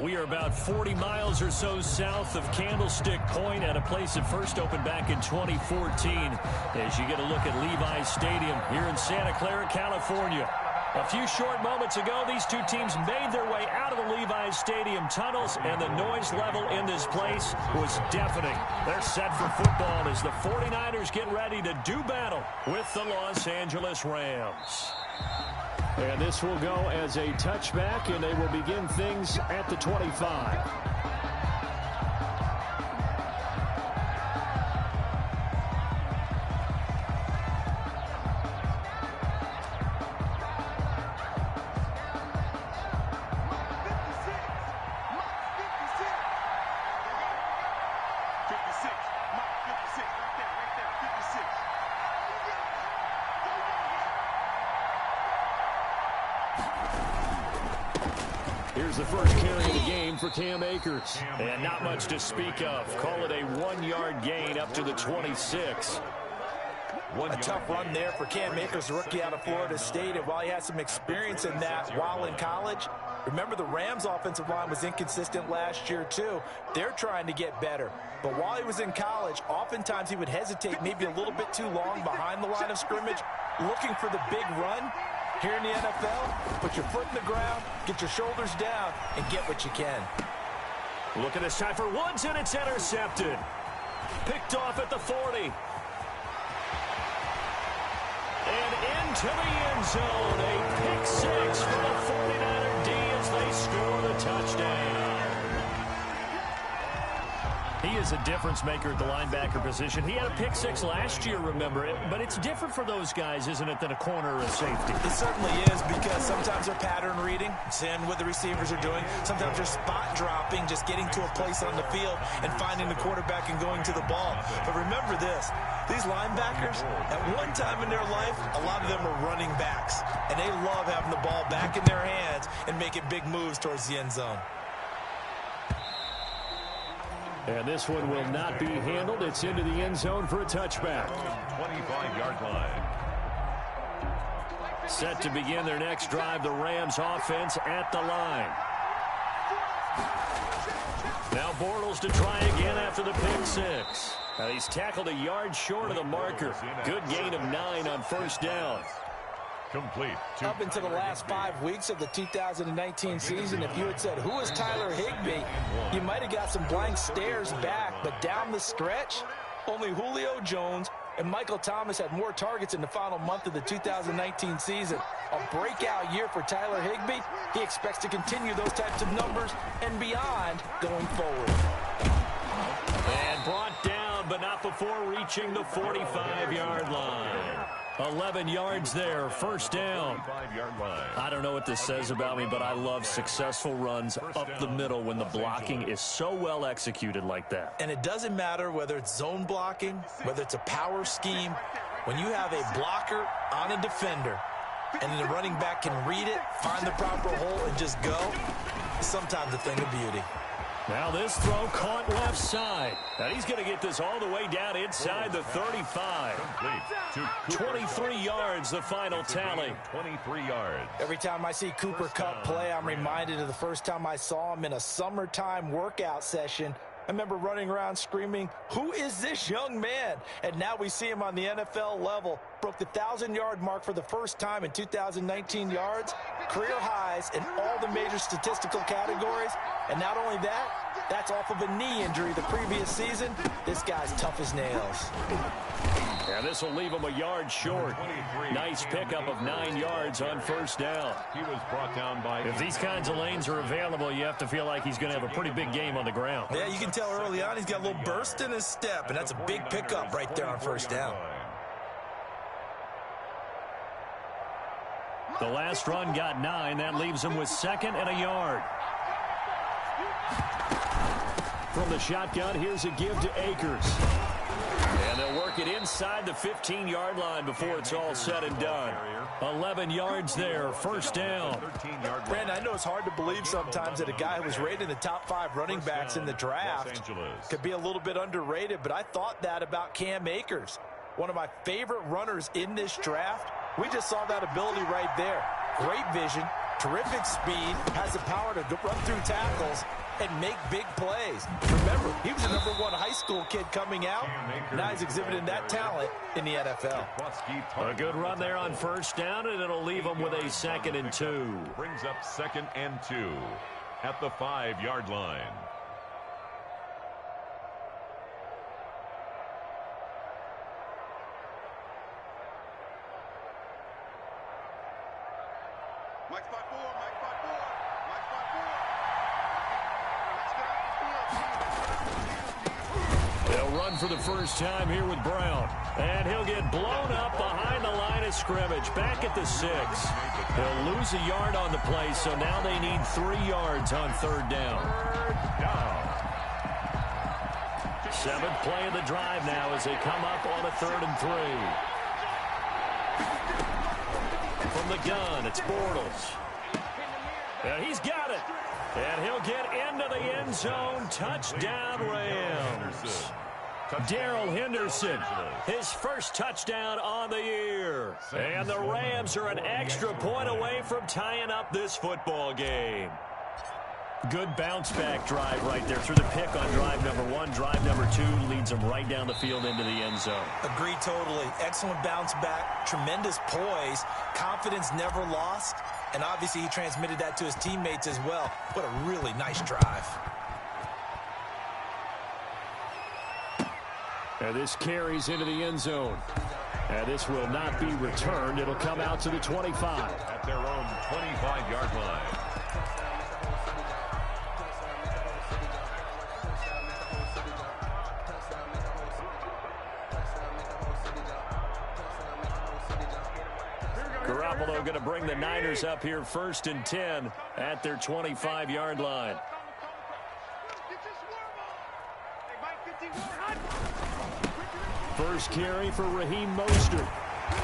We are about 40 miles or so south of Candlestick Point at a place that first opened back in 2014 as you get a look at Levi's Stadium here in Santa Clara, California. A few short moments ago, these two teams made their way out of the Levi's Stadium tunnels, and the noise level in this place was deafening. They're set for football as the 49ers get ready to do battle with the Los Angeles Rams. And this will go as a touchback, and they will begin things at the 25. Here's the first carry of the game for Cam Akers. And not much to speak of. Call it a 1-yard gain up to the 26. A tough run there for Cam Akers, the rookie out of Florida State. And while he had some experience in that while in college, remember the Rams' offensive line was inconsistent last year too. They're trying to get better. But while he was in college, oftentimes he would hesitate maybe a little bit too long behind the line of scrimmage, looking for the big run. Here in the NFL, put your foot in the ground, get your shoulders down, and get what you can. Look at this time for Woods, and it's intercepted. Picked off at the 40. And into the end zone. A pick six for the 49er D as they score the touchdown. He is a difference maker at the linebacker position. He had a pick six last year, remember it. But it's different for those guys, isn't it, than a corner or a safety? It certainly is, because sometimes they're pattern reading, seeing what the receivers are doing. Sometimes they're spot dropping, just getting to a place on the field and finding the quarterback and going to the ball. But remember this, these linebackers, at one time in their life, a lot of them are running backs. And they love having the ball back in their hands and making big moves towards the end zone. And this one will not be handled. It's into the end zone for a touchback. 25-yard line. Set to begin their next drive, the Rams offense at the line. Now Bortles to try again after the pick six. Now he's tackled a yard short of the marker. Good gain of 9 on first down. Complete. Up into the last 5 weeks of the 2019 season, if you had said, who is Tyler Higbee, you might have got some blank stares back. But down the stretch, only Julio Jones and Michael Thomas had more targets in the final month of the 2019 season. A breakout year for Tyler Higbee. He expects to continue those types of numbers and beyond going forward. And brought down, but not before reaching the 45-yard line. 11 yards there, first down. I don't know what this says about me, but I love successful runs up the middle when the blocking is so well executed like that. And it doesn't matter whether it's zone blocking, whether it's a power scheme. When you have a blocker on a defender and the running back can read it, find the proper hole, and just go, it's sometimes a thing of beauty. Now this throw caught left side. Now he's going to get this all the way down inside the 35. 23 yards, the final tally. 23 yards. Every time I see Cooper Kupp play, I'm reminded of the first time I saw him in a summertime workout session. I remember running around screaming, who is this young man? And now we see him on the NFL level. Broke the 1,000-yard mark for the first time in 2019 yards. Career highs in all the major statistical categories. And not only that, that's off of a knee injury the previous season. This guy's tough as nails. And this will leave him a yard short. Nice pickup of 9 yards on first down. He was brought down by... If these kinds of lanes are available, you have to feel like he's going to have a pretty big game on the ground. Yeah, you can tell early on he's got a little burst in his step, and that's a big pickup right there on first down. The last run got 9. That leaves him with 2nd and a yard. From the shotgun, here's a give to Akers. And they'll work it inside the 15-yard line before it's all said and done. 11 yards there, first down. Brandon, I know it's hard to believe sometimes that a guy who was rated in the top 5 running backs in the draft could be a little bit underrated, but I thought that about Cam Akers. One of my favorite runners in this draft. We just saw that ability right there. Great vision, Terrific speed, has the power to run through tackles and make big plays. Remember, he was a #1 high school kid coming out. Now he's exhibiting that talent in the NFL. A good run there on first down, and it'll leave him with a 2nd and 2. Brings up 2nd and 2 at the 5-yard line. They'll run for the first time here with Brown. And he'll get blown up behind the line of scrimmage. Back at the 6. He'll lose a yard on the play, so now they need 3 yards on 3rd down. 7th play of the drive now as they come up on a 3rd and 3. From the gun, it's Bortles. And he's got it. And he'll get into the end zone. Touchdown, Rams. Darrell Henderson, his first touchdown on the year. And the Rams are an extra point away from tying up this football game. Good bounce-back drive right there through the pick on drive number 1. Drive number 2 leads them right down the field into the end zone. Agree totally. Excellent bounce back, tremendous poise, confidence never lost, and obviously he transmitted that to his teammates as well. What a really nice drive. And this carries into the end zone. And this will not be returned. It'll come out to the 25. At their own 25-yard line. Garoppolo going to bring the Niners up here 1st and 10 at their 25-yard line. First carry for Raheem Mostert.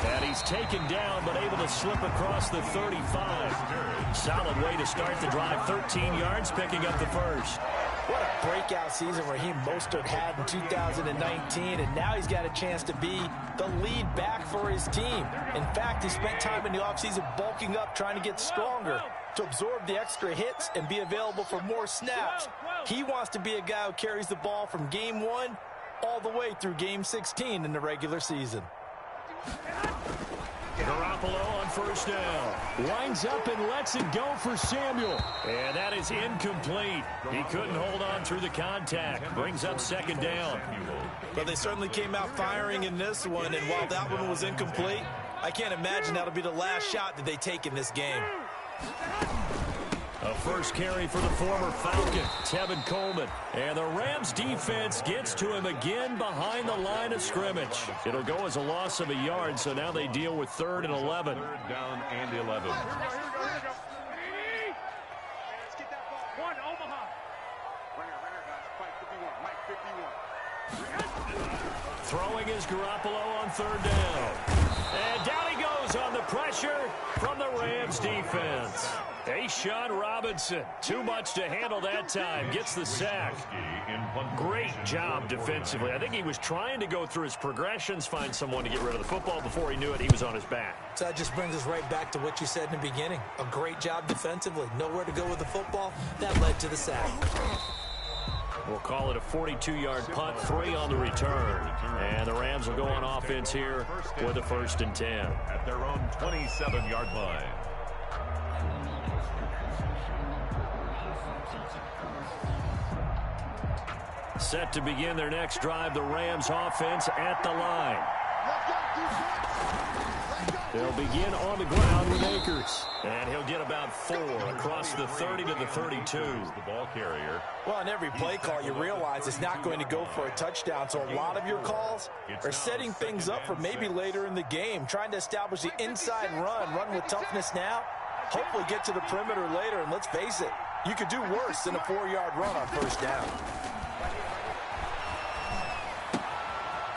And he's taken down but able to slip across the 35. Solid way to start the drive. 13 yards, picking up the first. What a breakout season Raheem Mostert had in 2019, and now he's got a chance to be the lead back for his team. In fact, he spent time in the offseason bulking up, trying to get stronger to absorb the extra hits and be available for more snaps. He wants to be a guy who carries the ball from game 1 all the way through game 16 in the regular season. Garoppolo on first down. Winds up and lets it go for Samuel. And that is incomplete. He couldn't hold on through the contact. Brings up 2nd down. But they certainly came out firing in this one, and while that one was incomplete, I can't imagine that'll be the last shot that they take in this game. A first carry for the former Falcon, Tevin Coleman. And the Rams defense gets to him again behind the line of scrimmage. It'll go as a loss of a yard, so now they deal with 3rd and 11. 3rd down and 11. Throwing is Garoppolo on 3rd down. And down he goes on the pressure from the Rams defense. Sean Robinson, too much to handle that time, gets the sack. Great job defensively. I think he was trying to go through his progressions, find someone to get rid of the football. Before he knew it, he was on his back. So that just brings us right back to what you said in the beginning. A great job defensively. Nowhere to go with the football. That led to the sack. We'll call it a 42-yard punt, 3 on the return. And the Rams will go on offense here with a 1st and 10. At their own 27-yard line. Set to begin their next drive, the Rams offense at the line. They'll begin on the ground with Akers. And he'll get about 4 across the 30 to the 32. The ball carrier. Well, on every play call, you realize it's not going to go for a touchdown. So a lot of your calls are setting things up for maybe later in the game, trying to establish the inside run with toughness now, hopefully get to the perimeter later. And let's face it, you could do worse than a 4-yard run on first down.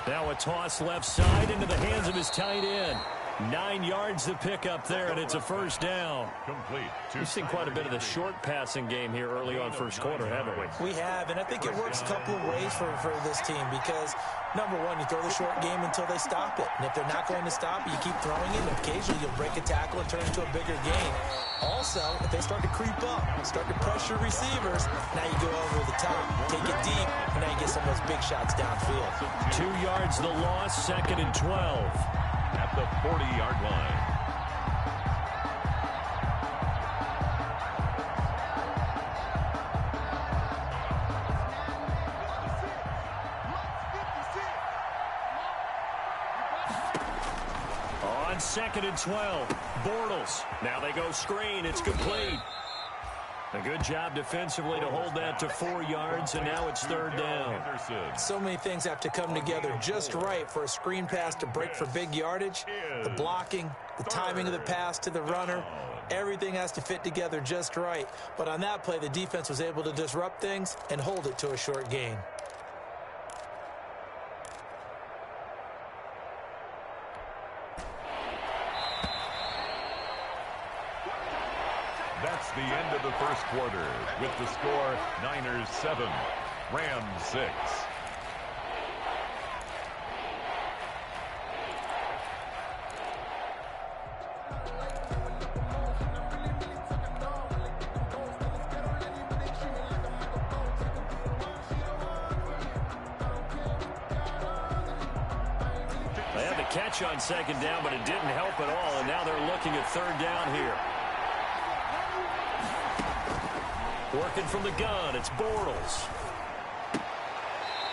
Now a toss left side into the hands of his tight end. 9 yards to pick up there, and it's a first down. Complete. We've seen quite a bit of the short passing game here early on first quarter, haven't we? We have, and I think it works a couple of ways for this team because, number one, you throw the short game until they stop it. And if they're not going to stop it, you keep throwing it, and occasionally you'll break a tackle and turn it into a bigger gain. Also, if they start to creep up, start to pressure receivers, now you go over the top, take it deep, and now you get some of those big shots downfield. 2 yards the loss, 2nd and 12. At the 40-yard line. On 2nd and 12, Bortles. Now they go screen. It's complete. A good job defensively to hold that to 4 yards, and now it's 3rd down. So many things have to come together just right for a screen pass to break for big yardage. The blocking, the timing of the pass to the runner, everything has to fit together just right. But on that play, the defense was able to disrupt things and hold it to a short gain. That's the end of the first quarter with the score Niners 7, Rams 6. They had the catch on 2nd down, but it didn't help at all, and now they're looking at 3rd down here. Working from the gun, it's Bortles.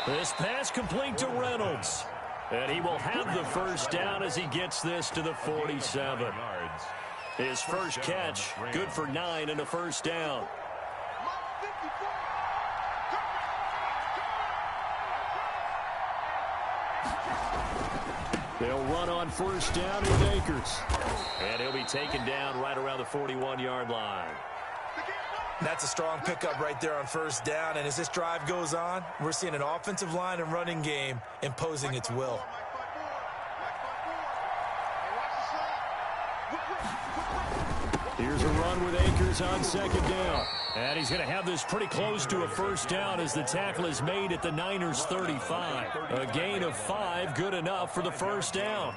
This pass complete to Reynolds. And he will have the first down as he gets this to the 47. His first catch, good for 9 and a first down. They'll run on first down with Akers. And he'll be taken down right around the 41-yard line. That's a strong pickup right there on first down. And as this drive goes on, we're seeing an offensive line and running game imposing its will. Here's a run with Akers on 2nd down. And he's going to have this pretty close to a first down as the tackle is made at the Niners' 35. A gain of 5, good enough for the first down.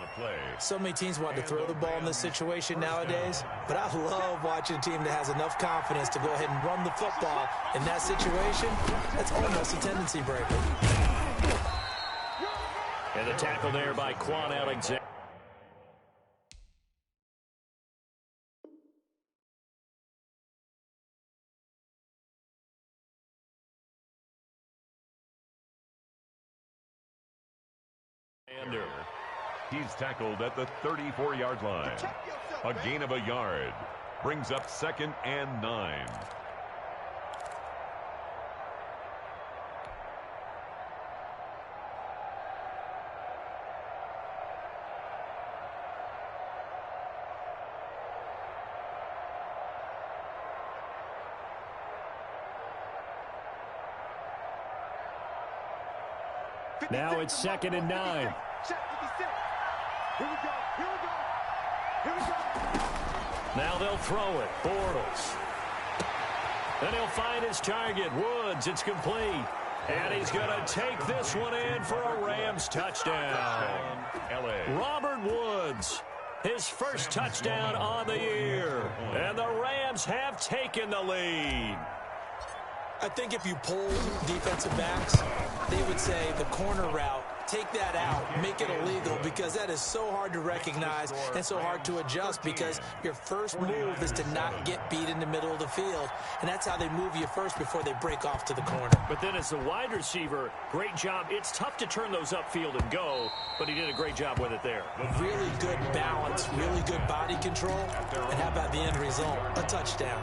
So many teams want to throw the ball in this situation nowadays, but I love watching a team that has enough confidence to go ahead and run the football. In that situation, that's almost a tendency breaker. And the tackle there by Quan Alexander. He's tackled at the 34-yard line. A gain of a yard. Brings up 2nd and 9. Now it's 2nd and 9. Now they'll throw it. Bortles. And he'll find his target. Woods, it's complete. And he's going to take this one in for a Rams touchdown. Robert Woods, his first touchdown on the year. And the Rams have taken the lead. I think if you polled defensive backs, they would say the corner route, take that out, make it illegal, because that is so hard to recognize and so hard to adjust, because your first move is to not get beat in the middle of the field, and that's how they move you first before they break off to the corner. But then as a wide receiver, great job. It's tough to turn those upfield and go, but he did a great job with it there. Really good balance, really good body control, and how about the end result? A touchdown.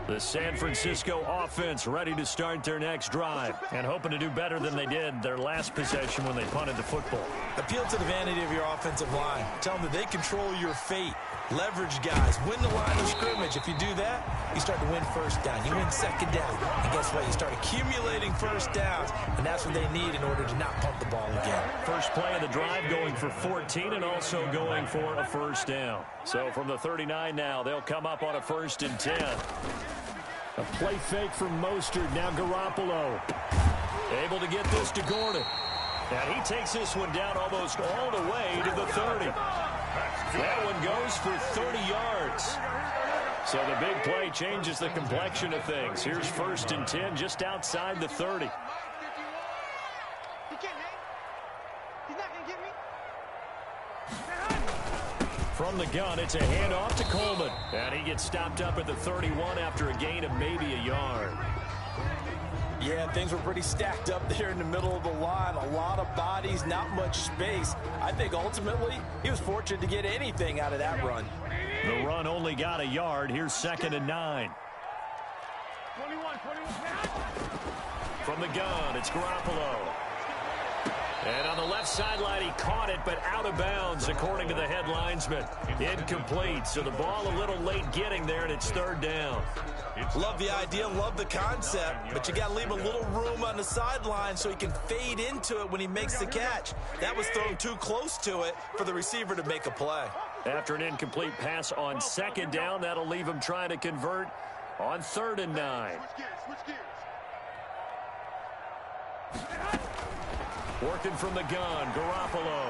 The San Francisco offense ready to start their next drive and hoping to do better than they did their last possession when they punted the football. Appeal to the vanity of your offensive line. Tell them that they control your fate. Leverage guys, win the line of scrimmage. If you do that, you start to win first down. You win second down. And guess what? You start accumulating first downs, and that's what they need in order to not pump the ball again. First play of the drive going for 14 and also going for a first down. So from the 39 now, they'll come up on a 1st and 10. A play fake from Mostert. Now Garoppolo able to get this to Gordon. And he takes this one down almost all the way to the 30. That one goes for 30 yards. So the big play changes the complexion of things. Here's 1st and 10 just outside the 30. From the gun, it's a handoff to Coleman. And he gets stopped up at the 31 after a gain of maybe a yard. Yeah, things were pretty stacked up there in the middle of the line. A lot of bodies, not much space. I think ultimately he was fortunate to get anything out of that run. The run only got a yard. Here's 2nd and 9. From the gun, it's Garoppolo. And on the left sideline, he caught it, but out of bounds, according to the head linesman. Incomplete, so the ball a little late getting there, and it's 3rd down. Love the idea, love the concept, but you got to leave a little room on the sideline so he can fade into it when he makes the catch. That was thrown too close to it for the receiver to make a play. After an incomplete pass on 2nd down, that'll leave him trying to convert on 3rd and 9. Working from the gun, Garoppolo.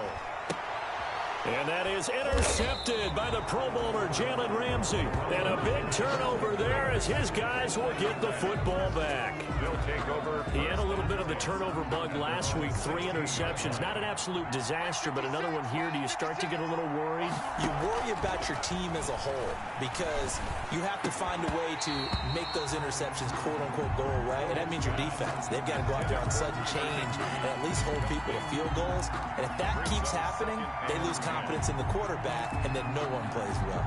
And that is intercepted by the Pro Bowler, Jalen Ramsey. And a big turnover there as his guys will get the football back. They'll take over. He had a little bit of the turnover bug last week, 3 interceptions. Not an absolute disaster, but another one here. Do you start to get a little worried? You worry about your team as a whole because you have to find a way to make those interceptions, quote-unquote, go away. And that means your defense. They've got to go out there on sudden change and at least hold people to field goals. And if that keeps happening, they lose confidence in the quarterback, and then no one plays well.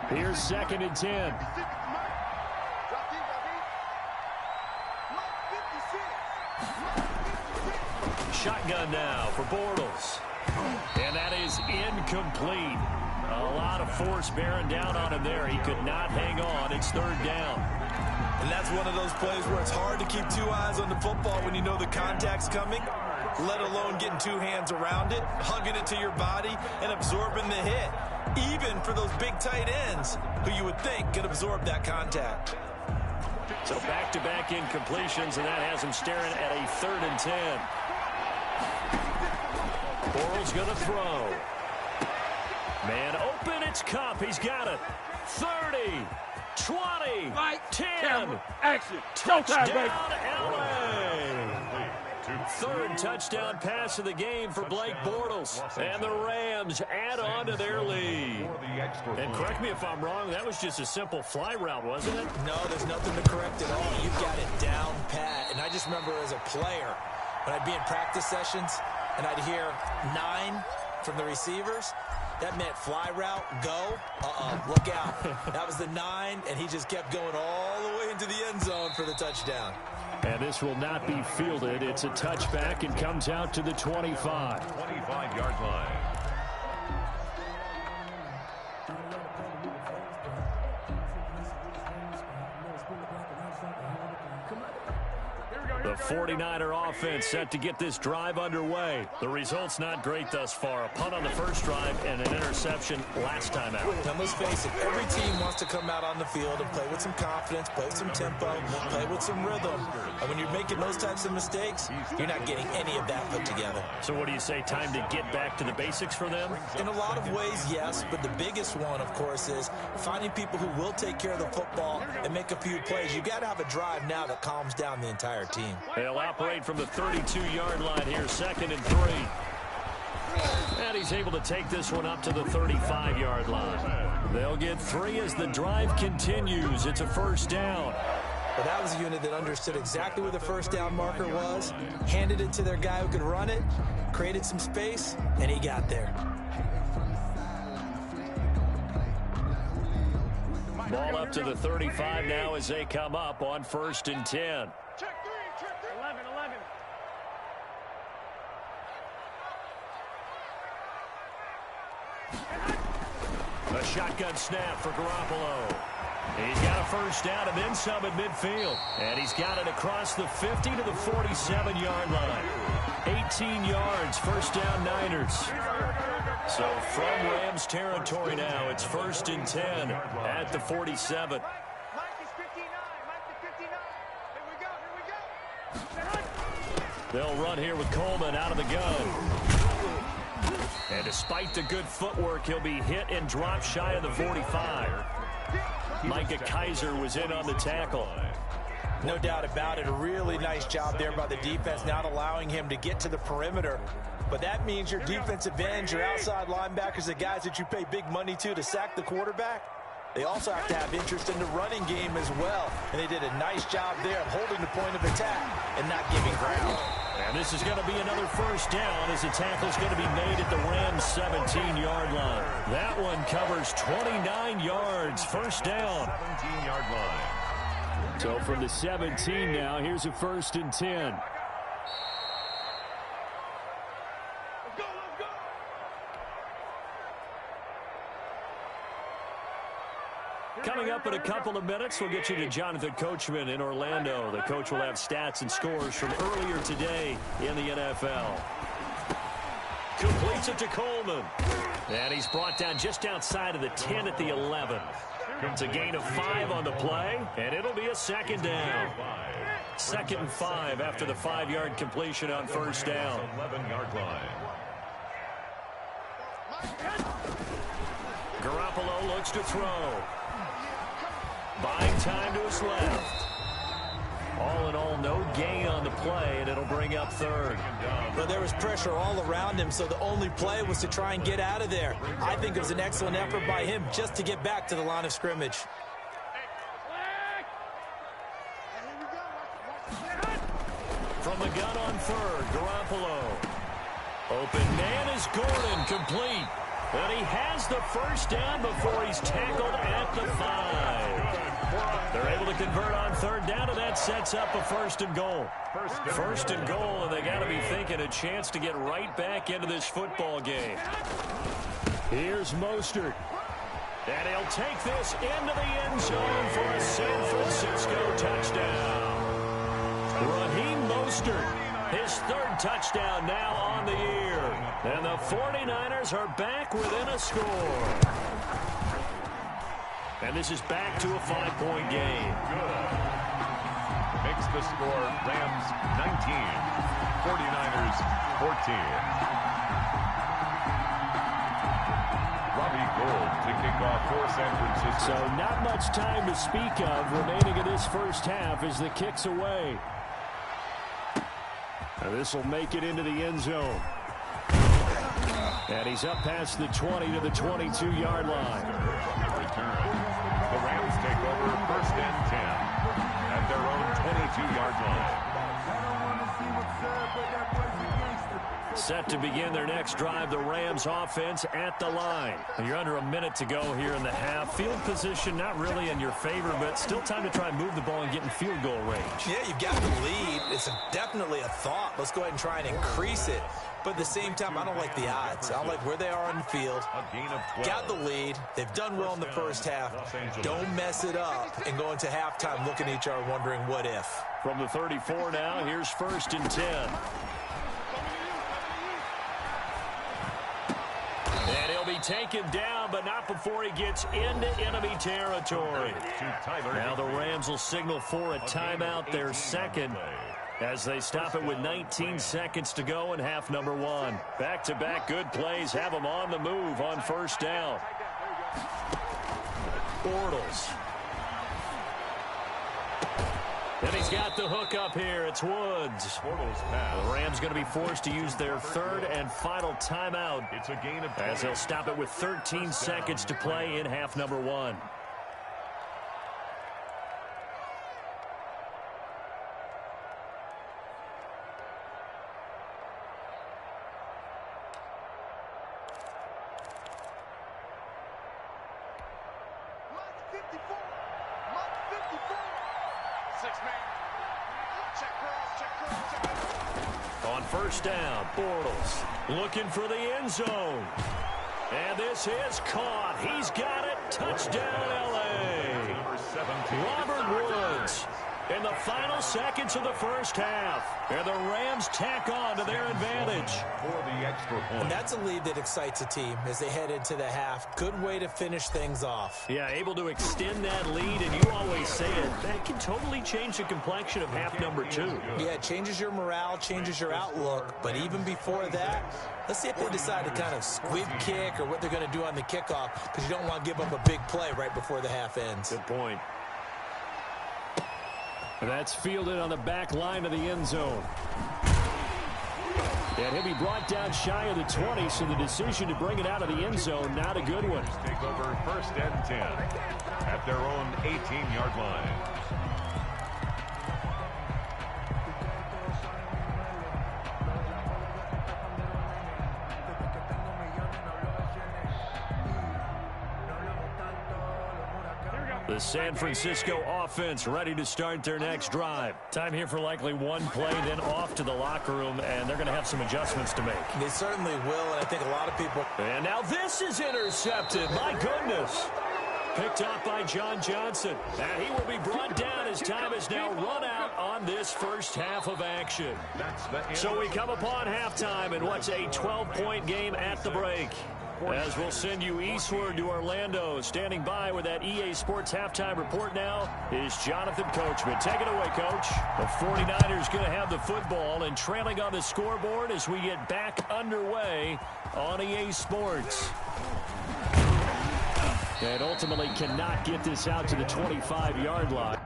Here's 2nd and 10. Shotgun now for Bortles. And that is incomplete. A lot of force bearing down on him there. He could not hang on. It's 3rd down. And that's one of those plays where it's hard to keep 2 eyes on the football when you know the contact's coming, let alone getting 2 hands around it, hugging it to your body, and absorbing the hit. Even for those big tight ends who you would think could absorb that contact. So back-to-back incompletions, and that has him staring at a 3rd and 10. Bortles going to throw. Man open, it's Kupp. He's got it. 30, 20, 10. Action. Touchdown, LA. 3rd touchdown pass of the game for Blake Bortles. And the Rams add on to their lead. And correct me if I'm wrong, that was just a simple fly route, wasn't it? No, there's nothing to correct at all. You've got it down pat. And I just remember as a player, when I'd be in practice sessions and I'd hear 9 from the receivers, that meant fly route, go, look out. That was the 9, and he just kept going all the way into the end zone for the touchdown. And this will not be fielded. It's a touchback and comes out to the 25. 25-yard line. The 49er offense set to get this drive underway. The result's not great thus far. A punt on the first drive and an interception last time out. Now, let's face it, every team wants to come out on the field and play with some confidence, play with some tempo, play with some rhythm. And when you're making those types of mistakes, you're not getting any of that put together. So what do you say, time to get back to the basics for them? In a lot of ways, yes, but the biggest one, of course, is finding people who will take care of the football and make a few plays. You've got to have a drive now that calms down the entire team. They'll operate from the 32-yard line here, 2nd and 3. And he's able to take this one up to the 35-yard line. They'll get 3 as the drive continues. It's a 1st down. Well, that was a unit that understood exactly where the 1st down marker was, handed it to their guy who could run it, created some space, and he got there. Ball up to the 35 now as they come up on 1st and 10. Check 11. A shotgun snap for Garoppolo. He's got a first down and then some at midfield. And he's got it across the 50 to the 47-yard line. 18 yards, first down Niners. So from Rams territory now, it's 1st and 10 at the 47. They'll run here with Coleman out of the gun. And despite the good footwork, he'll be hit and dropped shy of the 45. Micah Kaiser was in on the tackle. No doubt about it. A really nice job there by the defense, not allowing him to get to the perimeter. But that means your defensive ends, your outside linebackers, the guys that you pay big money to sack the quarterback, they also have to have interest in the running game as well. And they did a nice job there of holding the point of attack and not giving ground. And this is going to be another first down as the tackle's going to be made at the Rams' 17-yard line. That one covers 29 yards, first down. 17-yard line. So from the 17 now, here's a 1st and 10. Coming up in a couple of minutes, we'll get you to Jonathan Coachman in Orlando. The coach will have stats and scores from earlier today in the NFL. Completes it to Coleman. And he's brought down just outside of the 10 at the 11. It's a gain of 5 on the play, and it'll be a second down. 2nd and 5 after the 5-yard completion on first down. 11-yard line. Garoppolo looks to throw. Buying time to his left. All in all, no gain on the play, and it'll bring up 3rd. But there was pressure all around him, so the only play was to try and get out of there. I think it was an excellent effort by him just to get back to the line of scrimmage. From the gun on 3rd, Garoppolo. Open man is Gordon, complete. And he has the first down before he's tackled at the 5. They're able to convert on 3rd down, and that sets up a 1st and goal. 1st and goal, and they got to be thinking a chance to get right back into this football game. Here's Mostert. And he'll take this into the end zone for a San Francisco touchdown. Raheem Mostert, his 3rd touchdown now on the year. And the 49ers are back within a score. And this is back to a 5-point game. Good. Makes the score Rams 19, 49ers 14. Robbie Gould to kick off for San Francisco. So not much time to speak of remaining in this first half as the kick's away. And this will make it into the end zone. And he's up past the 20 to the 22-yard line. Return. The Rams take over 1st and 10 at their own 22-yard line. Set to begin their next drive, the Rams offense at the line. You're under a minute to go here in the half. Field position not really in your favor, but still time to try and move the ball and get in field goal range. Yeah, you've got the lead. It's definitely a thought. Let's go ahead and try and increase it. But at the same time, I don't like the odds. I don't like where they are on the field. A gain of 12. Got the lead. They've done well in the first half. Don't mess it up and go into halftime looking at each other wondering what if. From the 34 now, here's 1st and 10. And he'll be taken down, but not before he gets into enemy territory. Now the Rams will signal for a timeout, their 2nd, as they stop it with 19 seconds to go in half number 1. Back-to-back good plays have them on the move on first down. Bortles. And he's got the hook up here. It's Woods. The Rams going to be forced to use their 3rd and final timeout. It's a gain of 20. As they'll stop it with 13 seconds to play in half number 1. On first down, Bortles looking for the end zone. And this is caught. He's got it. Touchdown, L.A. Robert Woods in the final seconds of the first half. And the Rams tack on to their advantage. For the extra point. And that's a lead that excites a team as they head into the half. Good way to finish things off. Yeah, able to extend that lead, and you always say it, that can totally change the complexion of half number 2. Yeah, it changes your morale, changes your outlook. But even before that, let's see if they decide to kind of squib kick or what they're going to do on the kickoff, because you don't want to give up a big play right before the half ends. Good point. That's fielded on the back line of the end zone. And he'll be brought down shy of the 20, so the decision to bring it out of the end zone, not a good one. Take over 1st and 10 at their own 18-yard line. The San Francisco offense ready to start their next drive. Time here for likely one play, then off to the locker room, and they're going to have some adjustments to make. They certainly will, and I think a lot of people... And now this is intercepted. My goodness. Picked off by John Johnson. And he will be brought down as time is now run out on this first half of action. So we come upon halftime in what's a 12-point game at the break. As we'll send you eastward to Orlando. Standing by with that EA Sports halftime report now is Jonathan Coachman. Take it away, Coach. The 49ers going to have the football and trailing on the scoreboard as we get back underway on EA Sports. And ultimately cannot get this out to the 25-yard line.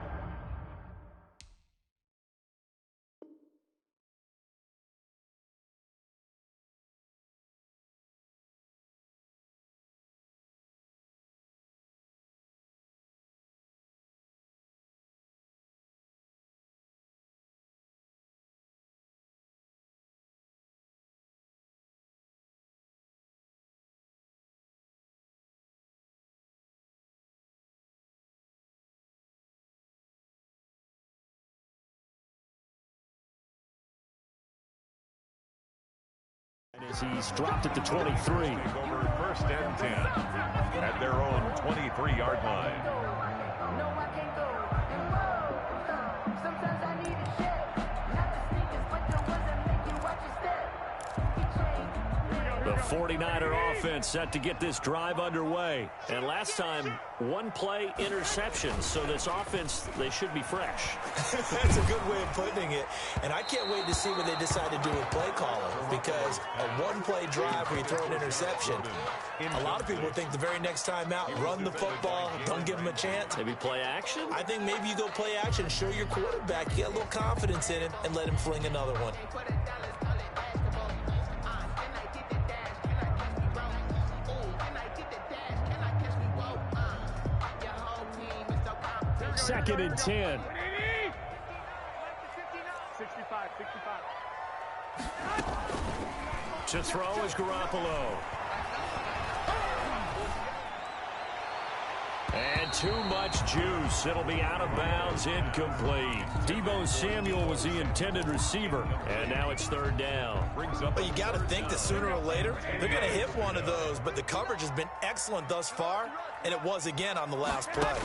As he's dropped at the 23. Take over 1st and 10 at their own 23-yard line. No, I can't go. Whoa, sometimes I need a check. Not the sneakers, but the ones that make you watch your step. The 49er offense set to get this drive underway. And last time, one play interception. So this offense, they should be fresh. That's a good way of putting it. And I can't wait to see what they decide to do with play calling, because a one-play drive where you throw an interception, a lot of people think the very next time out, run the football, don't give them a chance. Maybe play action? I think maybe you go play action, show your quarterback, you get a little confidence in him, and let him fling another one. Second and 10. 65. To throw is Garoppolo. And too much juice. It'll be out of bounds, incomplete. Deebo Samuel was the intended receiver, and now it's 3rd down. But you got to think that sooner or later, they're going to hit one of those, but the coverage has been excellent thus far, and it was again on the last play.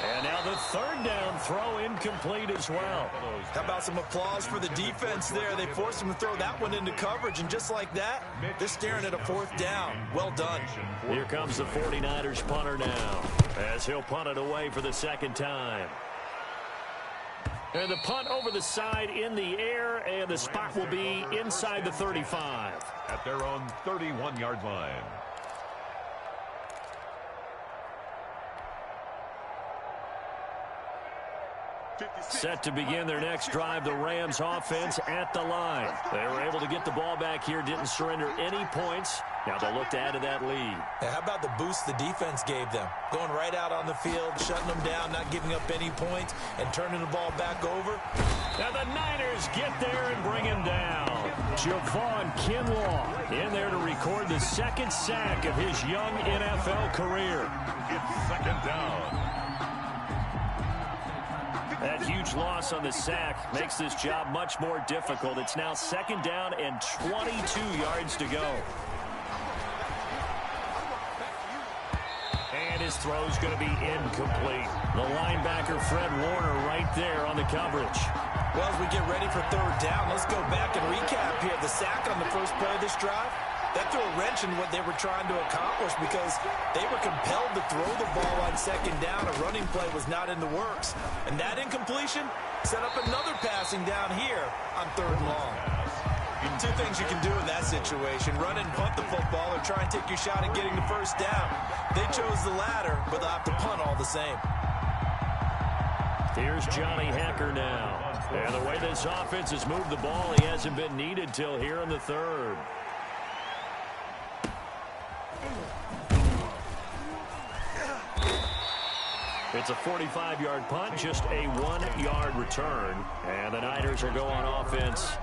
And now the 3rd down throw incomplete as well. How about some applause for the defense there? They forced him to throw that one into coverage, and just like that, they're staring at a 4th down. Well done. Here comes the 49ers punter now, as he'll punt it away for the 2nd time. And the punt over the side in the air, and the spot will be inside the 35. At their own 31-yard line. Set to begin their next drive, the Rams offense at the line. They were able to get the ball back here, didn't surrender any points. Now they'll look to add to that lead. Now, how about the boost the defense gave them? Going right out on the field, shutting them down, not giving up any points, and turning the ball back over. Now the Niners get there and bring him down. Javon Kinlaw in there to record the 2nd sack of his young NFL career. It's 2nd down. That huge loss on the sack makes this job much more difficult. It's now 2nd down and 22 yards to go. And his throw's going to be incomplete. The linebacker, Fred Warner, right there on the coverage. Well, as we get ready for 3rd down, let's go back and recap here. The sack on the first play of this drive, that threw a wrench in what they were trying to accomplish because they were compelled to throw the ball on 2nd down. A running play was not in the works. And that incompletion set up another passing down here on 3rd and long. 2 things you can do in that situation: run and punt the football or try and take your shot at getting the 1st down. They chose the latter, but they'll have to punt all the same. Here's Johnny Hacker now. And the way this offense has moved the ball, he hasn't been needed till here in the 3rd. It's a 45-yard punt, just a 1-yard return. And the Niners will go on offense.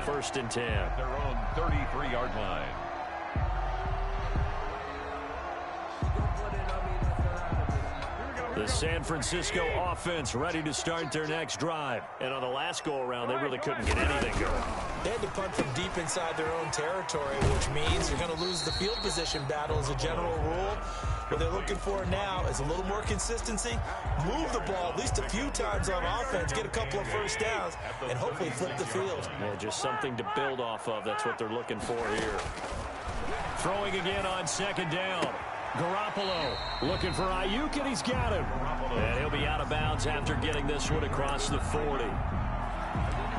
1st and 10. Their own 33-yard line. The San Francisco offense ready to start their next drive. And on the last go-around, they really couldn't get anything going. They had to punt from deep inside their own territory, which means you're going to lose the field position battle as a general rule. What they're looking for now is a little more consistency, move the ball at least a few times on offense, get a couple of 1st downs, and hopefully flip the field. Yeah, just something to build off of. That's what they're looking for here. Throwing again on 2nd down. Garoppolo looking for Ayuk, and he's got him. And he'll be out of bounds after getting this one across the 40.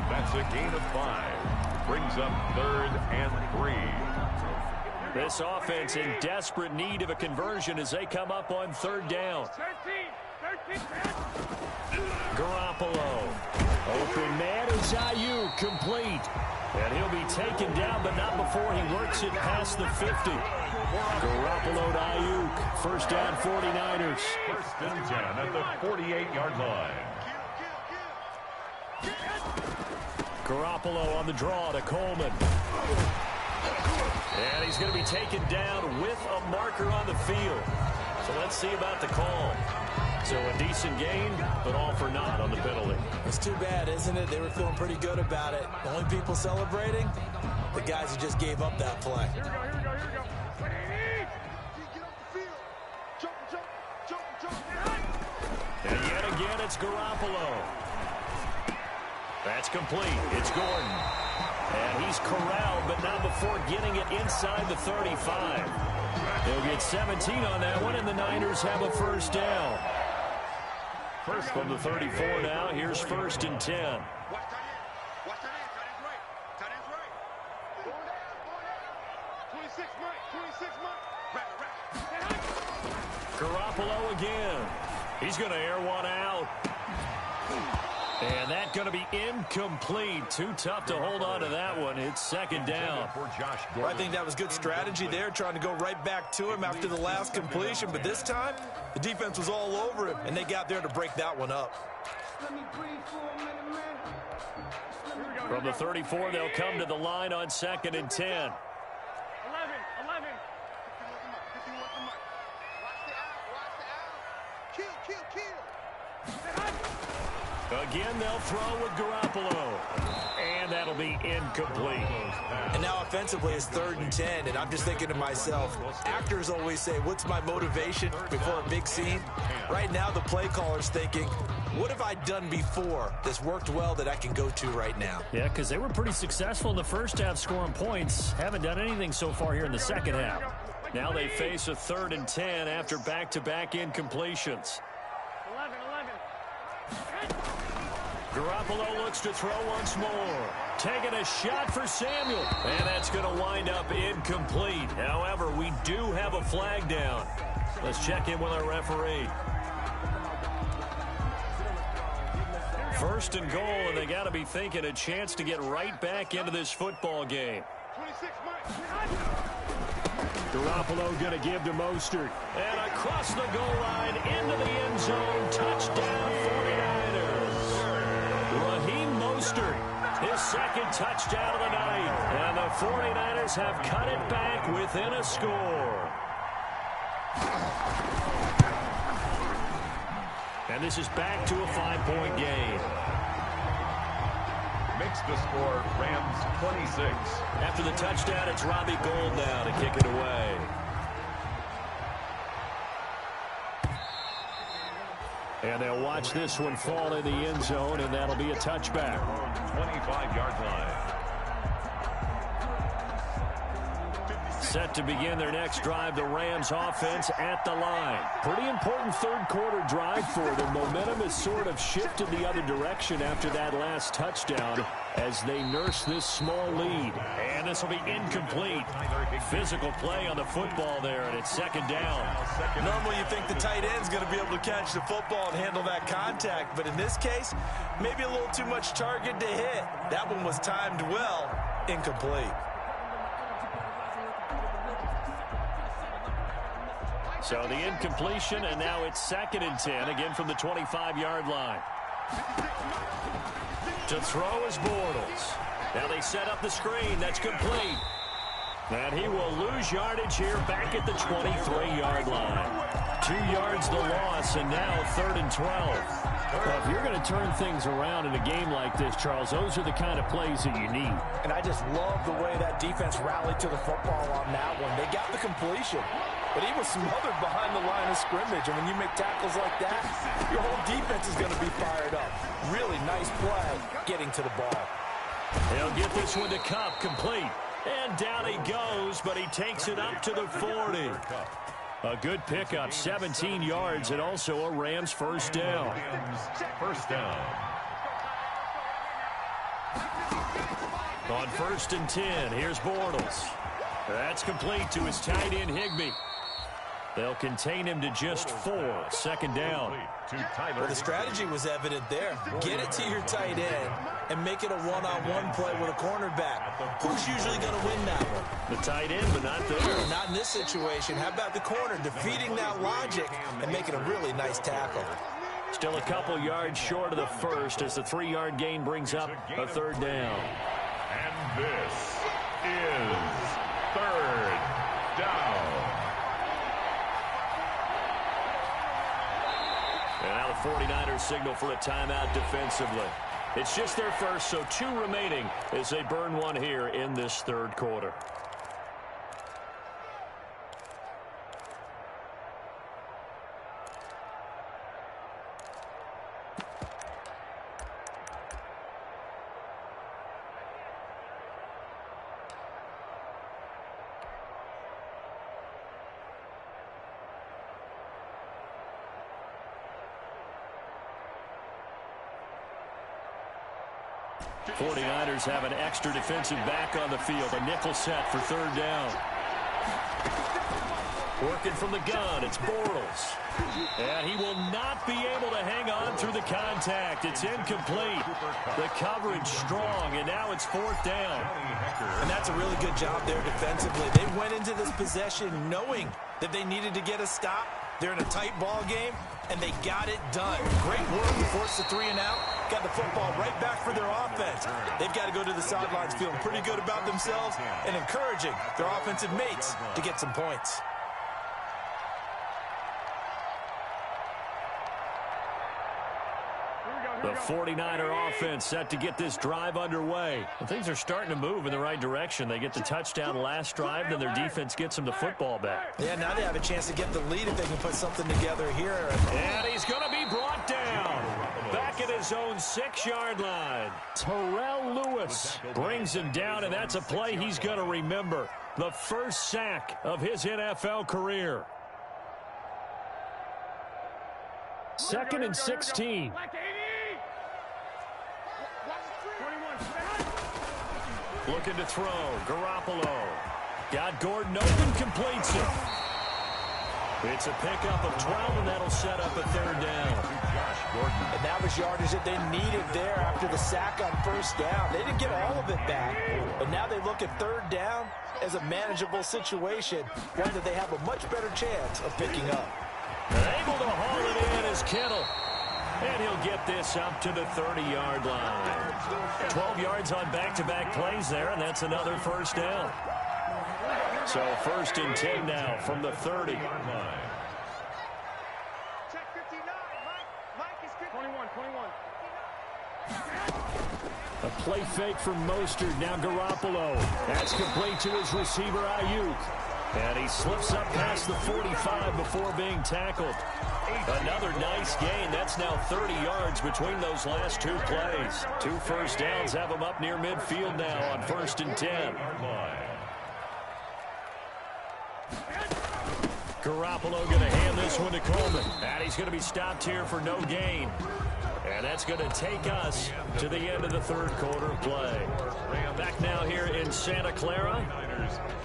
That's a gain of 5. Brings up 3rd and 3. This offense in desperate need of a conversion as they come up on 3rd down. 13. Garoppolo. Open man is Ayuk, complete. And he'll be taken down, but not before he works it past the 50. Garoppolo to Ayuk. 1st down, 49ers. 1st and 10 at the 48-yard line. Garoppolo on the draw to Coleman. And he's going to be taken down with a marker on the field. So let's see about the call. So a decent gain, but all for naught on the penalty. It's too bad, isn't it? They were feeling pretty good about it. The only people celebrating, the guys who just gave up that play. Here we go. And yet again, it's Garoppolo. That's complete. It's Gordon. And he's corralled, but not before getting it inside the 35. He'll get 17 on that one, and the Niners have a 1st down. First from the 34 now. Here's 1st and 10. Watch that end. Tight end's right. 26, Mike. Garoppolo again. He's going to air one out. And that's going to be incomplete. Too tough to hold on to that one. It's 2nd down. Well, I think that was good strategy there, trying to go right back to him after the last completion. But this time, the defense was all over him, and they got there to break that one up. From the 34, they'll come to the line on 2nd and 10. 11. Again, they'll throw with Garoppolo. And that'll be incomplete. And now offensively, it's 3rd and 10, and I'm just thinking to myself, actors always say, what's my motivation before a big scene? Right now, the play caller's thinking, what have I done before that's worked well that I can go to right now? Yeah, because they were pretty successful in the first half scoring points. Haven't done anything so far here in the second half. Now they face a 3rd and 10 after back-to-back incompletions. 11. Garoppolo looks to throw once more. Taking a shot for Samuel. And that's going to wind up incomplete. However, we do have a flag down. Let's check in with our referee. 1st and goal, and they got to be thinking a chance to get right back into this football game. 26, Mike. Garoppolo going to give to Mostert. And across the goal line into the end zone. Touchdown 49ers. Raheem Mostert, his 2nd touchdown of the night. And the 49ers have cut it back within a score. And this is back to a 5-point game. Makes the score Rams 26. After the touchdown, it's Robbie Gould now to kick it away. And they'll watch this one fall in the end zone, and that'll be a touchback. 25-yard line. Set to begin their next drive, the Rams offense at the line. Pretty important third-quarter drive for them. Momentum has sort of shifted the other direction after that last touchdown as they nurse this small lead. And this will be incomplete. Physical play on the football there, and it's second down. Normally you think the tight end's going to be able to catch the football and handle that contact, but in this case, maybe a little too much target to hit. That one was timed well, incomplete. So the incompletion, and now it's 2nd and 10, again from the 25-yard line. To throw is Bortles. Now they set up the screen. That's complete. And he will lose yardage here back at the 23-yard line. 2 yards the loss, and now 3rd and 12. Well, if you're going to turn things around in a game like this, Charles, those are the kind of plays that you need. And I just love the way that defense rallied to the football on that one. They got the completion, but he was smothered behind the line of scrimmage. And when you make tackles like that, your whole defense is going to be fired up. Really nice play getting to the ball. He'll get this one to Cup, complete. And down he goes, but he takes it up to the 40. A good pickup, 17 yards, and also a Rams first down. First down. On 1st and 10, here's Bortles. That's complete to his tight end, Higbee. They'll contain him to just 4. 2nd down. Well, the strategy was evident there. Get it to your tight end and make it a one-on-one play with a cornerback. Who's usually going to win that one? The tight end, but not there. Not in this situation. How about the corner defeating that logic and making a really nice tackle? Still a couple yards short of the first as the 3-yard gain brings up a 3rd down. And this is 3rd down. And now the 49ers signal for a timeout defensively. It's just their first, so 2 remaining as they burn one here in this 3rd quarter. The 49ers have an extra defensive back on the field. A nickel set for 3rd down. Working from the gun, it's Bortles. And he will not be able to hang on through the contact. It's incomplete. The coverage strong, and now it's 4th down. And that's a really good job there defensively. They went into this possession knowing that they needed to get a stop. They're in a tight ball game, and they got it done. Great work to force the 3 and out. Got the football right back for their offense. They've got to go to the sidelines feeling pretty good about themselves and encouraging their offensive mates to get some points. The 49er offense set to get this drive underway. And things are starting to move in the right direction. They get the touchdown last drive, then their defense gets them the football back. Yeah, now they have a chance to get the lead if they can put something together here. And he's going to be brought down. Back at his own 6-yard line. Terrell Lewis brings him down, and that's a play he's going to remember. The first sack of his NFL career. 2nd and 16. Looking to throw. Garoppolo. Got Gordon open, completes it. It's a pickup of 12, and that'll set up a 3rd down. And that was yardage that they needed there after the sack on 1st down. They didn't get all of it back, but now they look at 3rd down as a manageable situation, one that they have a much better chance of picking up. Able to haul it in is Kittle. And he'll get this up to the 30-yard line. 12 yards on back-to-back plays there, and that's another 1st down. So 1st and 10 now from the 30. play fake from Mostert. Now Garoppolo. That's complete to his receiver, Ayuk. And he slips up past the 45 before being tackled. Another nice gain. That's now 30 yards between those last two plays. 2 first downs have him up near midfield now on 1st and 10. Garoppolo going to hand this one to Coleman. And he's going to be stopped here for no gain. And that's going to take us to the end of the 3rd quarter play. Back now here in Santa Clara.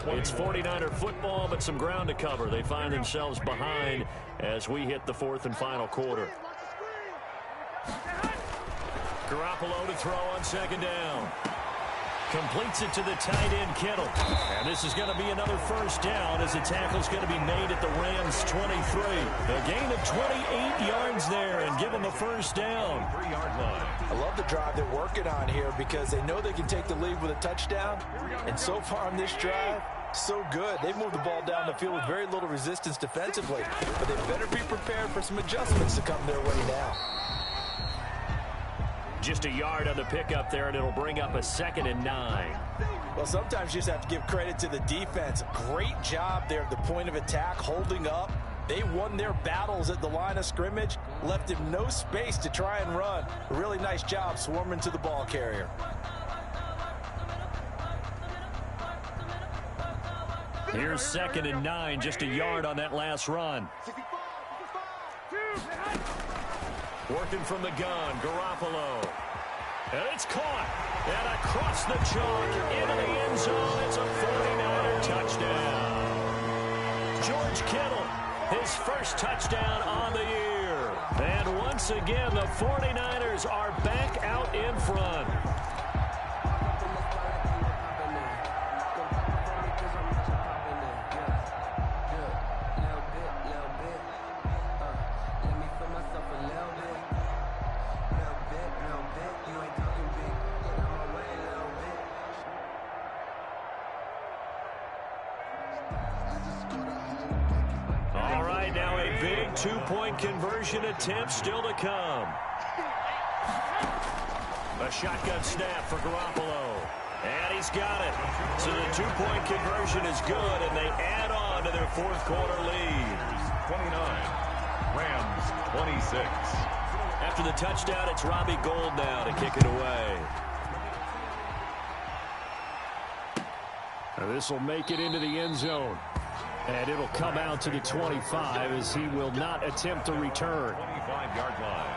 It's 49er football, but some ground to cover. They find themselves behind as we hit the 4th and final quarter. Garoppolo to throw on 2nd down. Completes it to the tight end, Kittle. And this is going to be another first down as the tackle's going to be made at the Rams' 23. A gain of 28 yards there and give them a first down. 3-yard line. I love the drive they're working on here because they know they can take the lead with a touchdown. And so far on this drive, so good. They've moved the ball down the field with very little resistance defensively. But they better be prepared for some adjustments to come their way now. Just a yard on the pickup there, and it'll bring up a 2nd and 9. Well, sometimes you just have to give credit to the defense. Great job there at the point of attack, holding up. They won their battles at the line of scrimmage, left him no space to try and run. A really nice job swarming to the ball carrier. Here's 2nd and 9, just a yard on that last run. Working from the gun, Garoppolo. And it's caught. And across the chalk, into the end zone. It's a 49er touchdown. George Kittle, his first touchdown on the year. And once again, the 49ers are back out in front. Two-point conversion attempt still to come. A shotgun snap for Garoppolo. And he's got it. So the two-point conversion is good, and they add on to their 4th quarter lead. 29. Rams 26. After the touchdown, it's Robbie Gould now to kick it away. Now this will make it into the end zone. And it'll come out to the 25 as he will not attempt to return. 25-yard line.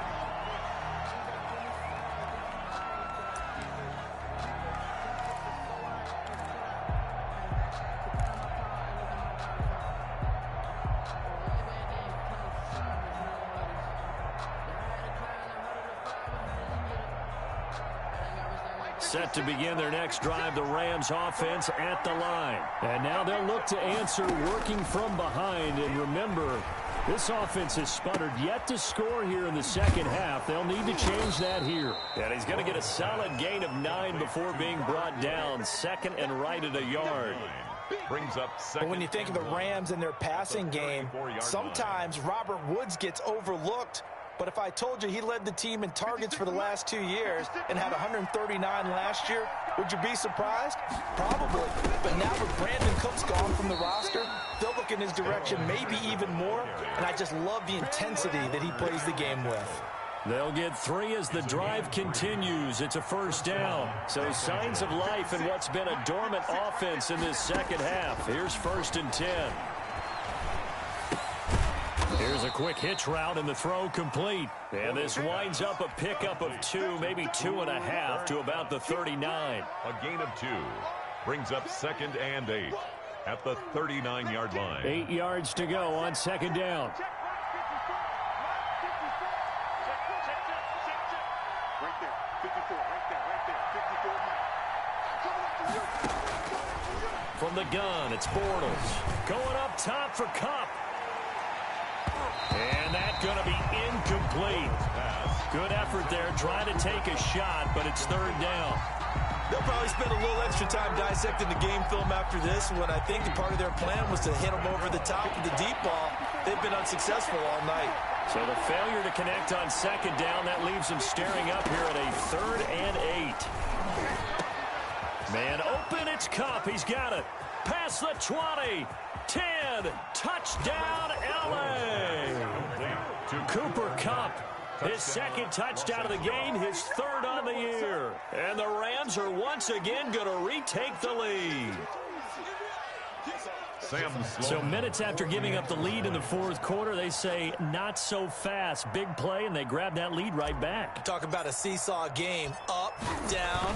Set to begin their next drive, the Rams offense at the line. And now they'll look to answer working from behind. And remember, this offense has sputtered yet to score here in the 2nd half. They'll need to change that here. And he's going to get a solid gain of 9 before being brought down. 2nd and right at a yard. Brings up 2nd. But when you think of the Rams and their passing game, sometimes Robert Woods gets overlooked. But if I told you he led the team in targets for the last 2 years and had 139 last year, would you be surprised? Probably. But now with Brandon Cooks gone from the roster, they'll look in his direction maybe even more. And I just love the intensity that he plays the game with. They'll get 3 as the drive continues. It's a first down. So signs of life in what's been a dormant offense in this 2nd half. Here's 1st and 10. Here's a quick hitch route and the throw complete. And this winds up a pickup of 2, maybe 2.5 to about the 39. A gain of 2. Brings up 2nd and 8 at the 39-yard line. 8 yards to go on 2nd down. Right there, 54, right there, 54. From the gun, it's Bortles. Going up top for Kupp. And that's going to be incomplete. Good effort there, trying to take a shot, but it's 3rd down. They'll probably spend a little extra time dissecting the game film after this one. I think the part of their plan was to hit them over the top with the deep ball. They've been unsuccessful all night. So the failure to connect on 2nd down, that leaves them staring up here at a 3rd and 8. Man open, it's Kupp. He's got it. Past the 20. 10. Touchdown, L.A. Cooper Kupp. His second touchdown of the game, his third on the year. And the Rams are once again going to retake the lead. So minutes after giving up the lead in the fourth quarter, they say not so fast. Big play, and they grab that lead right back. Talk about a seesaw game. Up, down.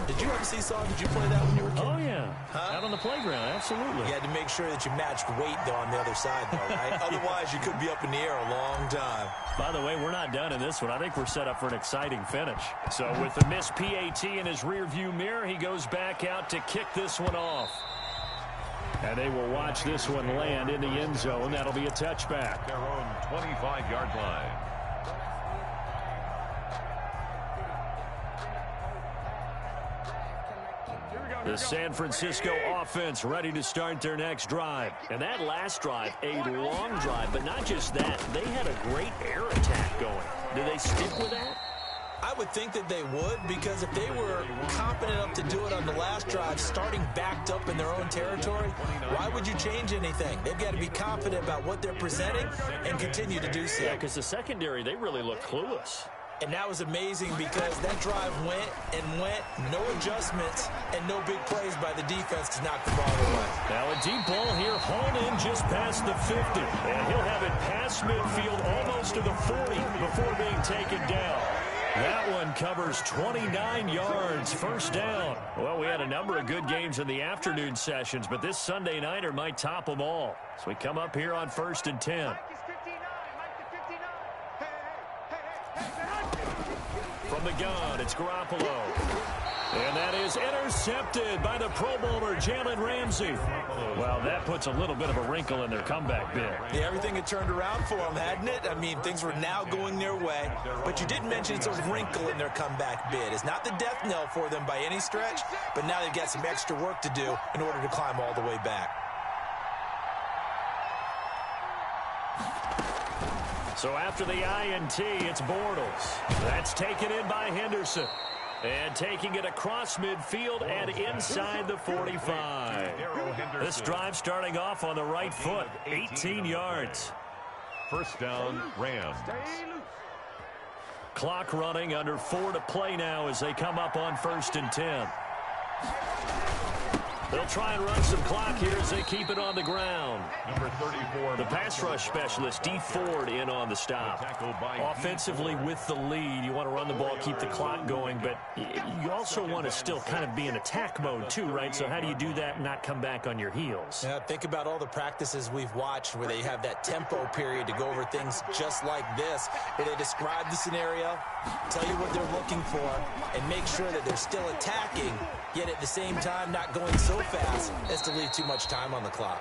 Did you have a seesaw? Did you play that when you were a kid? Oh, yeah. Out on the playground, absolutely. You had to make sure that you matched weight, though, on the other side, though, right? Otherwise, you could be up in the air a long time. By the way, we're not done in this one. I think we're set up for an exciting finish. So with the missed PAT in his rearview mirror, he goes back out to kick this one off. And they will watch this one land in the end zone. That'll be a touchback. Their own 25-yard line. The San Francisco offense ready to start their next drive. And that last drive, a long drive, but not just that. They had a great air attack going. Do they stick with that? I would think that they would, because if they were competent enough to do it on the last drive, starting backed up in their own territory, why would you change anything? They've got to be confident about what they're presenting and continue to do so. Yeah, because the secondary, they really look clueless. And that was amazing because that drive went, no adjustments, and no big plays by the defense to knock the ball away. Now a deep ball here, hauled in just past the 50. And he'll have it past midfield, almost to the 40 before being taken down. That one covers 29 yards, first down. Well, we had a number of good games in the afternoon sessions, but this Sunday nighter might top them all. So we come up here on 1st and 10. From the gun, it's Garoppolo. And that is intercepted by the Pro Bowler, Jalen Ramsey. Well, that puts a little bit of a wrinkle in their comeback bid. Yeah, everything had turned around for them, hadn't it? I mean, things were now going their way. But you did mention it's a wrinkle in their comeback bid. It's not the death knell for them by any stretch, but now they've got some extra work to do in order to climb all the way back. So after the INT, it's Bortles. That's taken in by Henderson. And taking it across midfield and inside the 45. This drive starting off on the right foot, 18 yards. First down, Rams. Clock running, under 4 to play now as they come up on 1st and 10. They'll try and run some clock here as they keep it on the ground. Number 34. The pass rush specialist, D. Ford, in on the stop. Offensively with the lead, you want to run the ball, keep the clock going, but you also want to still kind of be in attack mode too, right? So how do you do that and not come back on your heels? Yeah, think about all the practices we've watched where they have that tempo period to go over things just like this, where they describe the scenario, tell you what they're looking for, and make sure that they're still attacking, yet at the same time not going so fast as to leave too much time on the clock.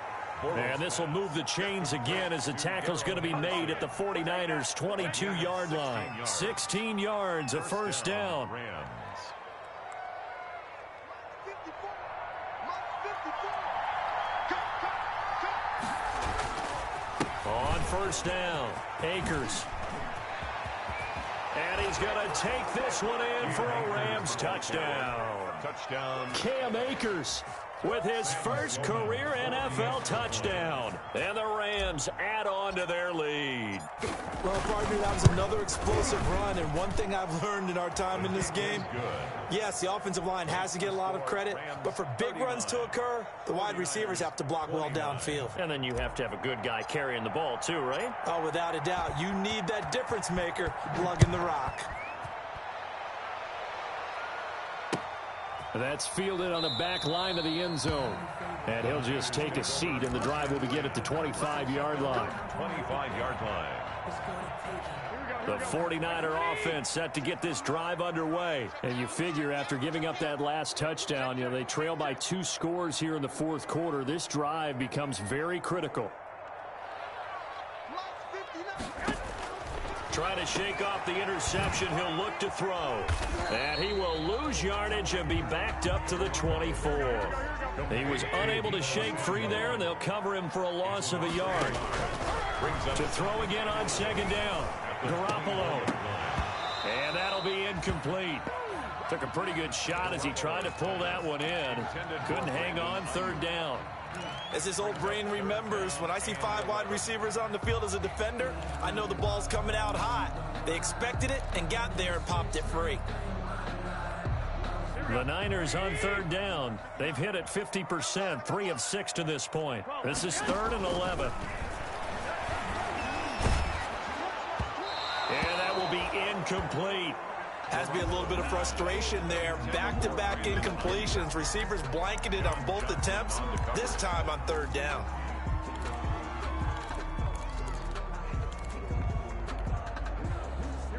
And this will move the chains again as the tackle's going to be made at the 49ers' 22-yard line. 16 yards, a first down. On first down, Akers. And he's going to take this one in for a Rams touchdown. Cam Akers with his first career NFL touchdown. And the Rams add on to their lead. Well, partner, that was another explosive run, and one thing I've learned in our time in this game, yes, the offensive line has to get a lot of credit, but for big runs to occur, the wide receivers have to block well downfield. And then you have to have a good guy carrying the ball too, right? Oh, without a doubt. You need that difference maker lugging the rock. That's fielded on the back line of the end zone. And he'll just take a seat, and the drive will begin at the 25-yard line. 25-yard line. The 49er offense set to get this drive underway. And you figure after giving up that last touchdown, you know, they trail by 2 scores here in the fourth quarter. This drive becomes very critical. Trying to shake off the interception, he'll look to throw. And he will lose yardage and be backed up to the 24. He was unable to shake free there, and they'll cover him for a loss of a yard. To throw again on second down, Garoppolo. And that'll be incomplete. Took a pretty good shot as he tried to pull that one in. Couldn't hang on, third down. As his old brain remembers, when I see 5 wide receivers on the field as a defender, I know the ball's coming out hot. They expected it and got there and popped it free. The Niners on third down. They've hit it 50%, 3 of 6 to this point. This is 3rd and 11. And that will be incomplete. Has to be a little bit of frustration there. Back-to-back incompletions. Receivers blanketed on both attempts, this time on third down.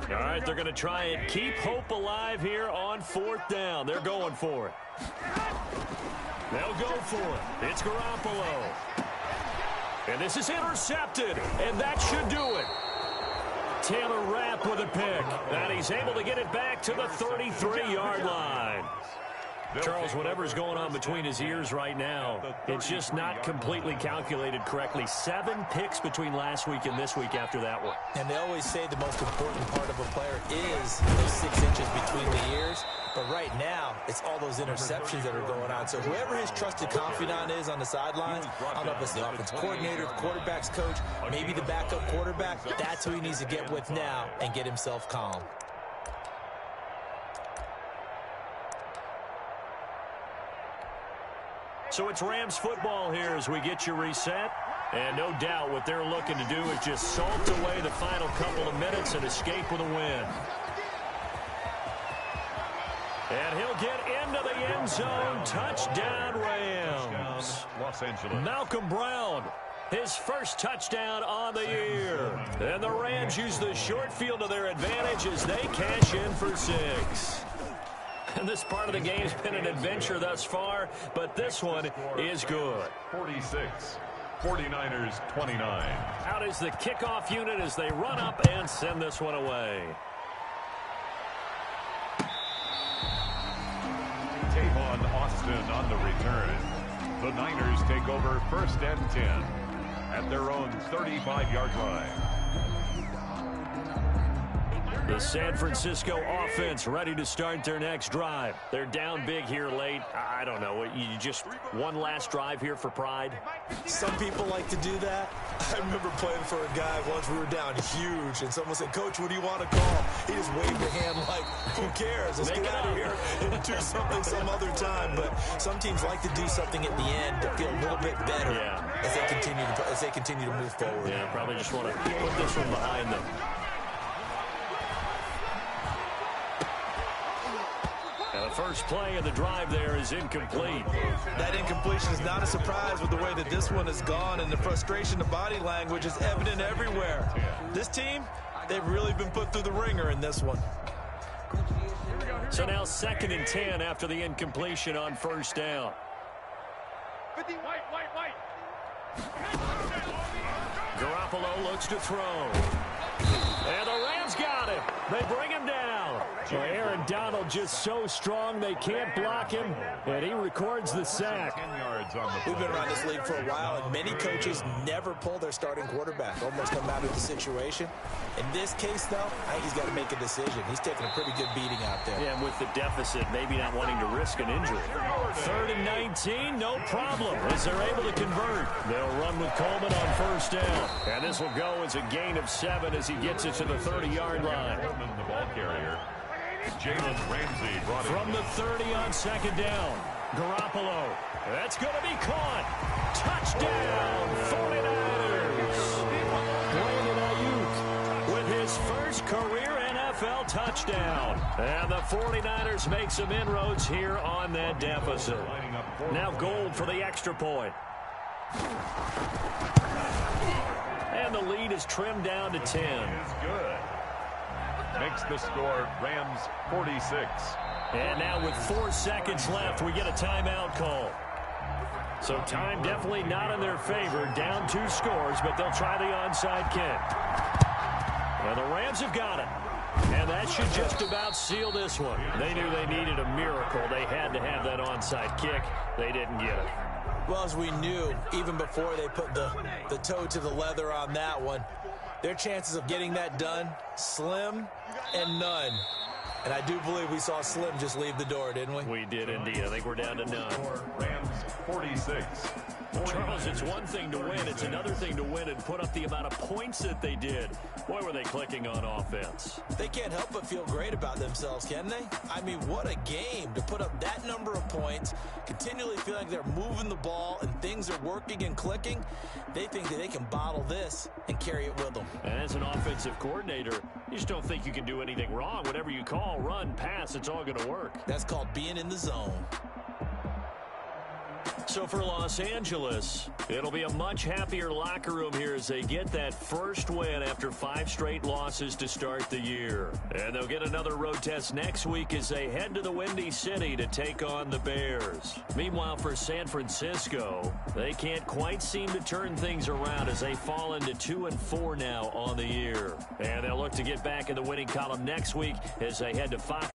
All right, they're going to try and keep hope alive here on 4th down. They're going for it. They'll go for it. It's Garoppolo. And this is intercepted, and that should do it. Taylor Rapp with a pick, and he's able to get it back to the 33-yard line. Charles, whatever's going on between his ears right now, it's just not completely calculated correctly. 7 picks between last week and this week after that one. And they always say the most important part of a player is those 6 inches between the ears. But right now, it's all those interceptions that are going on. So whoever his trusted confidant is on the sidelines, I don't know if it's the offense coordinator, the quarterback's coach, maybe the backup quarterback, that's who he needs to get with now and get himself calm. So it's Rams football here as we get you reset. And no doubt what they're looking to do is just salt away the final couple of minutes and escape with a win. And he'll get into the end zone. Touchdown, Rams. Los Angeles. Malcolm Brown, his first touchdown on the year. And the Rams use the short field to their advantage as they cash in for 6. And this part of the game's been an adventure thus far, but this one is good. 46, 49ers 29. Out is the kickoff unit as they run up and send this one away. Tavon Austin on the return. The Niners take over 1st and 10 at their own 35-yard line. The San Francisco offense ready to start their next drive. They're down big here late. I don't know. You just one last drive here for pride? Some people like to do that. I remember playing for a guy once we were down huge, and someone said, "Coach, what do you want to call?" He just waved a hand like, who cares? Let's get out of here and do something some other time. But some teams like to do something at the end to feel a little bit better as they continue to move forward. Yeah, probably just want to put this one behind them. Now the first play of the drive there is incomplete. That incompletion is not a surprise with the way that this one has gone, and the frustration, the body language is evident everywhere. This team, they've really been put through the ringer in this one. So now 2nd and 10 after the incompletion on 1st down. Garoppolo looks to throw. And the Rams got him. They bring him down. Well, Aaron Donald just so strong they can't block him, and he records the sack. 10 yards on the We've been around this league for a while, and many coaches never pull their starting quarterback, almost no matter the situation. In this case, though, I think he's got to make a decision. He's taking a pretty good beating out there. Yeah, and with the deficit, maybe not wanting to risk an injury. 3rd and 19, no problem, as they're able to convert. They'll run with Coleman on 1st down. And this will go as a gain of 7 as he gets it to the 30-yard line. The ball carrier. Jalen Ramsey brought it from the 30 on 2nd down. Garoppolo. That's going to be caught. Touchdown, 49ers. Brandon Ayuk with his first career NFL touchdown. And the 49ers make some inroads here on that deficit. Now Gold for the extra point. And the lead is trimmed down to 10. is good. Makes the score Rams 46. And now with 4 seconds left, we get a timeout call. So time definitely not in their favor. Down 2 scores, but they'll try the onside kick. And the Rams have got it. And that should just about seal this one. They knew they needed a miracle. They had to have that onside kick. They didn't get it. Well, as we knew, even before they put the toe to the leather on that one, their chances of getting that done, slim and none. And I do believe we saw Slim just leave the door, didn't we? We did indeed. I think we're down to none. Rams 46. Charles, it's one thing to win. It's another thing to win and put up the amount of points that they did. Boy, were they clicking on offense. They can't help but feel great about themselves, can they? I mean, what a game to put up that number of points, continually feel like they're moving the ball and things are working and clicking. They think that they can bottle this and carry it with them. And as an offensive coordinator, you just don't think you can do anything wrong. Whatever you call, run, pass, it's all going to work. That's called being in the zone. So for Los Angeles, it'll be a much happier locker room here as they get that first win after 5 straight losses to start the year. And they'll get another road test next week as they head to the Windy City to take on the Bears. Meanwhile, for San Francisco, they can't quite seem to turn things around as they fall into 2-4 now on the year. And they'll look to get back in the winning column next week as they head to Fox